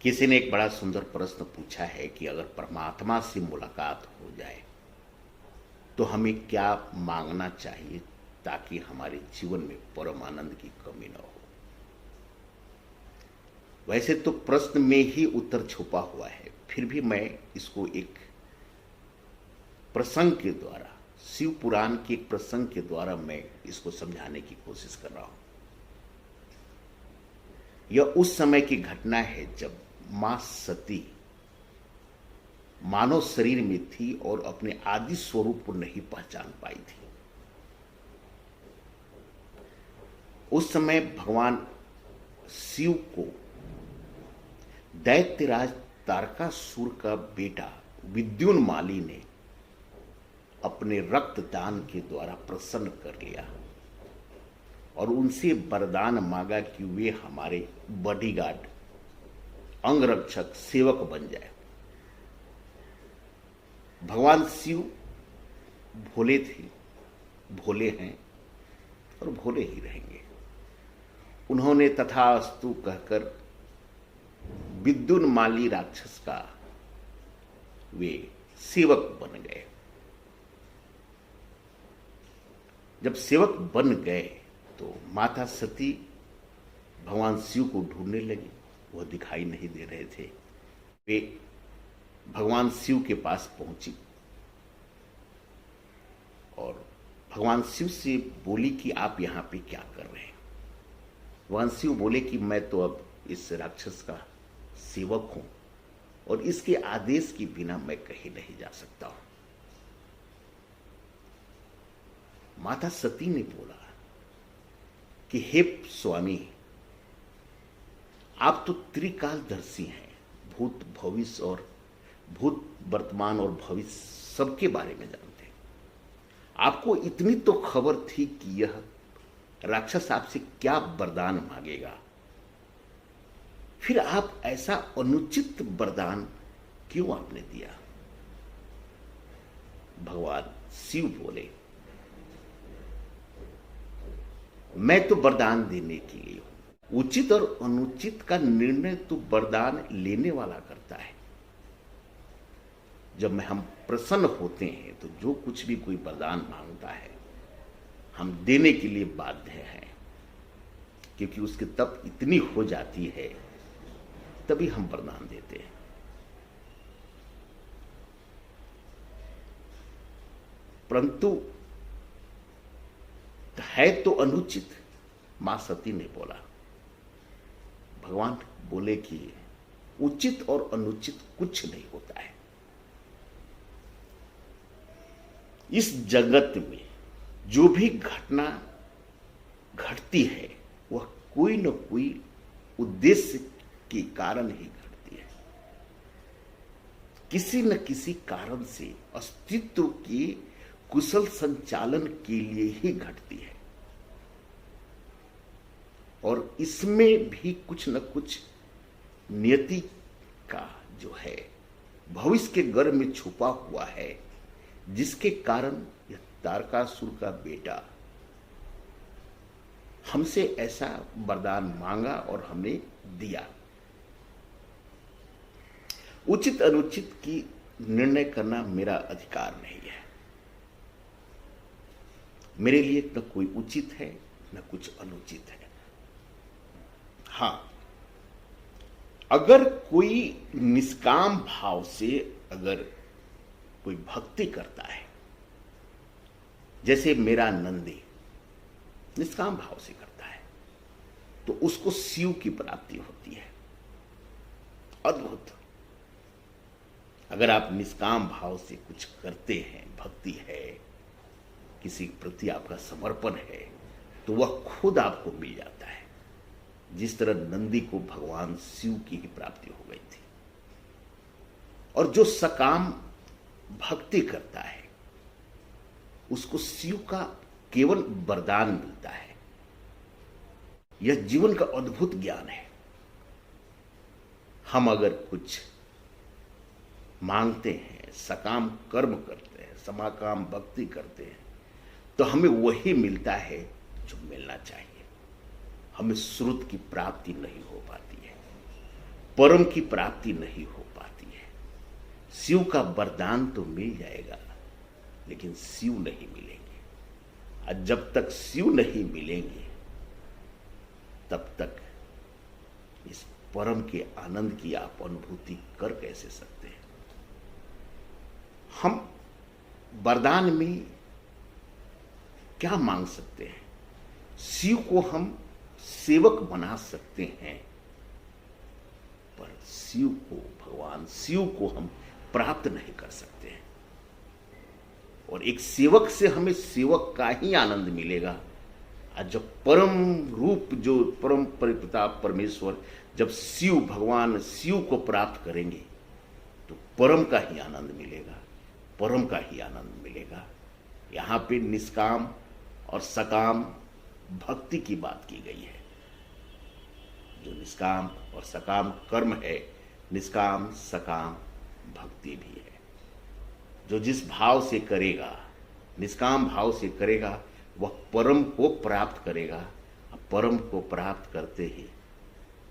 किसी ने एक बड़ा सुंदर प्रश्न पूछा है कि अगर परमात्मा से मुलाकात हो जाए तो हमें क्या मांगना चाहिए ताकि हमारे जीवन में परम आनंद की कमी न हो। वैसे तो प्रश्न में ही उत्तर छुपा हुआ है, फिर भी मैं इसको एक प्रसंग के द्वारा, शिव पुराण के एक प्रसंग के द्वारा मैं इसको समझाने की कोशिश कर रहा हूं। यह उस समय की घटना है जब मां सती मानव शरीर में थी और अपने आदि स्वरूप को नहीं पहचान पाई थी। उस समय भगवान शिव को दैत्यराज तारकासुर का बेटा विद्युन्माली ने अपने रक्तदान के द्वारा प्रसन्न कर लिया और उनसे वरदान मांगा कि वे हमारे बॉडीगार्ड, अंगरक्षक, सेवक बन जाए। भगवान शिव भोले थे, भोले हैं और भोले ही रहेंगे। उन्होंने तथास्तु कहकर विद्युन्माली राक्षस का वे सेवक बन गए। जब सेवक बन गए तो माता सती भगवान शिव को ढूंढने लगी, वह दिखाई नहीं दे रहे थे। वे भगवान शिव के पास पहुंची और भगवान शिव से बोली कि आप यहां पे क्या कर रहे हैं। भगवान शिव बोले कि मैं तो अब इस राक्षस का सेवक हूं और इसके आदेश के बिना मैं कहीं नहीं जा सकता हूं। माता सती ने बोला कि हे स्वामी, आप तो त्रिकालदर्शी हैं, भूत भविष्य और भूत वर्तमान और भविष्य सबके बारे में जानते हैं। आपको इतनी तो खबर थी कि यह राक्षस आपसे क्या वरदान मांगेगा, फिर आप ऐसा अनुचित वरदान क्यों आपने दिया। भगवान शिव बोले, मैं तो वरदान देने के लिए हूं, उचित और अनुचित का निर्णय तो वरदान लेने वाला करता है। जब में हम प्रसन्न होते हैं तो जो कुछ भी कोई वरदान मांगता है हम देने के लिए बाध्य हैं, क्योंकि उसकी तप इतनी हो जाती है तभी हम वरदान देते हैं। परंतु है तो अनुचित, मां सती ने बोला। भगवान बोले कि उचित और अनुचित कुछ नहीं होता है। इस जगत में जो भी घटना घटती है वह कोई न कोई उद्देश्य के कारण ही घटती है। किसी न किसी कारण से अस्तित्व के कुशल संचालन के लिए ही घटती है और इसमें भी कुछ न कुछ नियति का जो है भविष्य के गर्भ में छुपा हुआ है, जिसके कारण यह तारकासुर का बेटा हमसे ऐसा वरदान मांगा और हमने दिया। उचित अनुचित की निर्णय करना मेरा अधिकार नहीं है। मेरे लिए न कोई उचित है न कुछ अनुचित है। हां, अगर कोई निष्काम भाव से अगर कोई भक्ति करता है, जैसे मेरा नंदी निष्काम भाव से करता है, तो उसको शिव की प्राप्ति होती है। अद्भुत। अगर आप निष्काम भाव से कुछ करते हैं, भक्ति है, किसी के प्रति आपका समर्पण है, तो वह खुद आपको मिल जाता है। जिस तरह नंदी को भगवान शिव की ही प्राप्ति हो गई थी। और जो सकाम भक्ति करता है उसको शिव का केवल वरदान मिलता है। यह जीवन का अद्भुत ज्ञान है। हम अगर कुछ मांगते हैं, सकाम कर्म करते हैं, समाकाम भक्ति करते हैं, तो हमें वही मिलता है जो मिलना चाहिए। हमें श्रुत की प्राप्ति नहीं हो पाती है। परम की प्राप्ति नहीं हो पाती है। शिव का वरदान तो मिल जाएगा, लेकिन शिव नहीं मिलेंगे। और जब तक शिव नहीं मिलेंगे तब तक इस परम के आनंद की आप अनुभूति कर कैसे सकते हैं। हम वरदान में क्या मांग सकते हैं? शिव को हम सेवक बना सकते हैं, पर शिव को, भगवान शिव को हम प्राप्त नहीं कर सकते हैं। और एक सेवक से हमें सेवक का ही आनंद मिलेगा। और जब परम रूप, जो परम परिपिता परमेश्वर, जब शिव, भगवान शिव को प्राप्त करेंगे तो परम का ही आनंद मिलेगा, परम का ही आनंद मिलेगा। यहाँ पे निष्काम और सकाम भक्ति की बात की गई है। जो निष्काम और सकाम कर्म है, निष्काम सकाम भक्ति भी है। जो जिस भाव से करेगा, निष्काम भाव से करेगा, वह परम को प्राप्त करेगा। परम को प्राप्त करते ही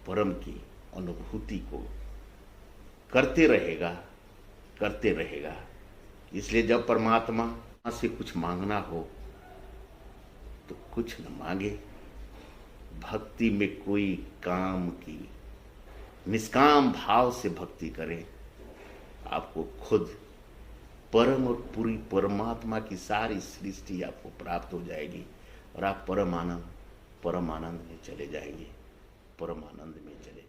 परम की अनुभूति को करते रहेगा, करते रहेगा। इसलिए जब परमात्मा से कुछ मांगना हो तो कुछ न मांगे, भक्ति में कोई काम की, निष्काम भाव से भक्ति करें, आपको खुद परम और पूरी परमात्मा की सारी सृष्टि आपको प्राप्त हो जाएगी और आप परम आनंद में चले जाएंगे, परम आनंद में चले